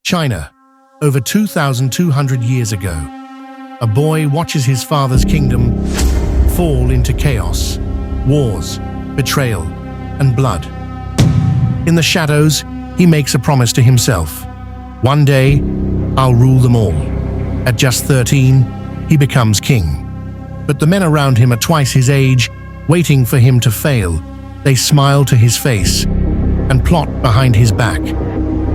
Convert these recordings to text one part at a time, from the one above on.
China, over 2,200 years ago, a boy watches his father's kingdom fall into chaos, wars, betrayal, and blood. In the shadows, he makes a promise to himself. One day, I'll rule them all. At just 13, he becomes king. But the men around him are twice his age, waiting for him to fail. They smile to his face and plot behind his back.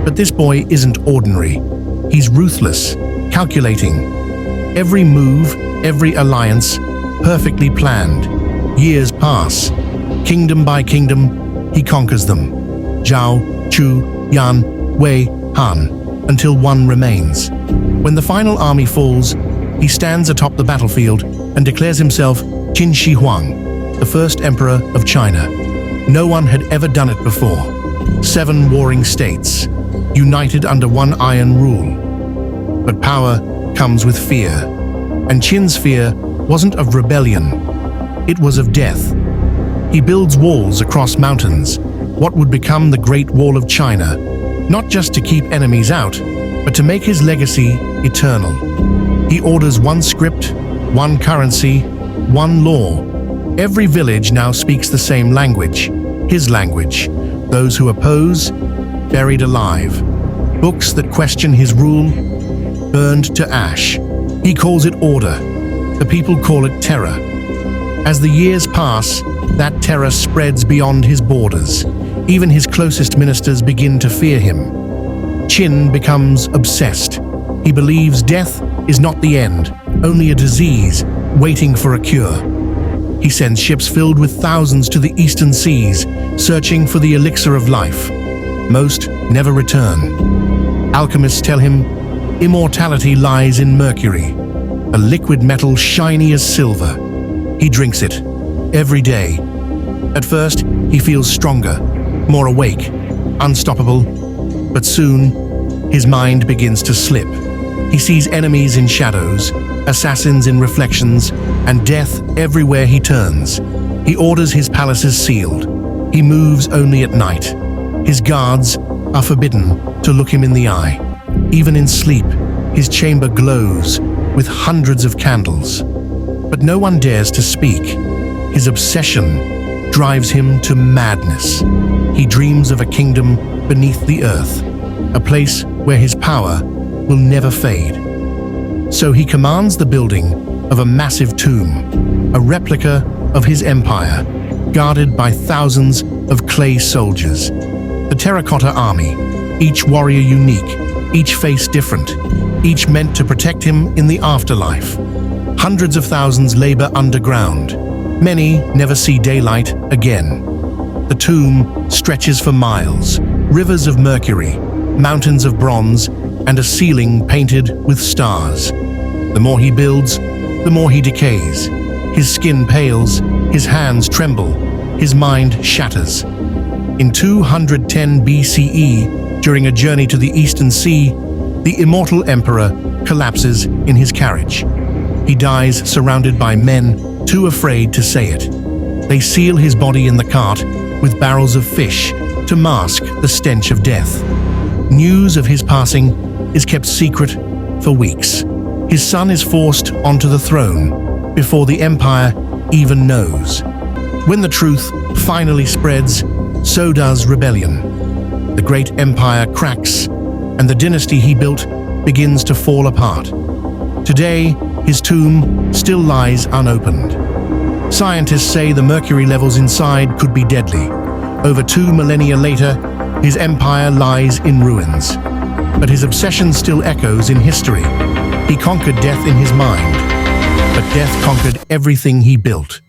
But this boy isn't ordinary. He's ruthless, calculating. Every move, every alliance, perfectly planned. Years pass. Kingdom by kingdom, he conquers them. Zhao, Chu, Yan, Wei, Han, until one remains. When the final army falls, he stands atop the battlefield and declares himself Qin Shi Huang, the first emperor of China. No one had ever done it before. 7 warring states, united under one iron rule. But power comes with fear, and Qin's fear wasn't of rebellion, it was of death. He builds walls across mountains, what would become the Great Wall of China, not just to keep enemies out, but to make his legacy eternal. He orders one script, one currency, one law. Every village now speaks the same language, his language. Those who oppose, buried alive. Books that question his rule, burned to ash. He calls it order. The people call it terror. As the years pass, that terror spreads beyond his borders. Even his closest ministers begin to fear him. Qin becomes obsessed. He believes death is not the end, only a disease waiting for a cure. He sends ships filled with thousands to the eastern seas, searching for the elixir of life. Most never return. Alchemists tell him immortality lies in mercury, a liquid metal shiny as silver. He drinks it every day. At first, he feels stronger, more awake, unstoppable. But soon, his mind begins to slip. He sees enemies in shadows, assassins in reflections, and death everywhere he turns. He orders his palaces sealed. He moves only at night. His guards are forbidden to look him in the eye. Even in sleep, his chamber glows with hundreds of candles. But no one dares to speak. His obsession drives him to madness. He dreams of a kingdom beneath the earth, a place where his power will never fade. So he commands the building of a massive tomb, a replica of his empire, guarded by thousands of clay soldiers. The terracotta army, each warrior unique, each face different, each meant to protect him in the afterlife. Hundreds of thousands labor underground. Many never see daylight again. The tomb stretches for miles, rivers of mercury, mountains of bronze, and a ceiling painted with stars. The more he builds, the more he decays. His skin pales, his hands tremble, his mind shatters. In 210 BCE, during a journey to the Eastern Sea, the immortal emperor collapses in his carriage. He dies surrounded by men too afraid to say it. They seal his body in the cart with barrels of fish to mask the stench of death. News of his passing is kept secret for weeks. His son is forced onto the throne before the empire even knows. When the truth finally spreads, so does rebellion. The great empire cracks, and the dynasty he built begins to fall apart. Today, his tomb still lies unopened. Scientists say the mercury levels inside could be deadly. Over 2 millennia later, his empire lies in ruins. But his obsession still echoes in history. He conquered death in his mind, but death conquered everything he built.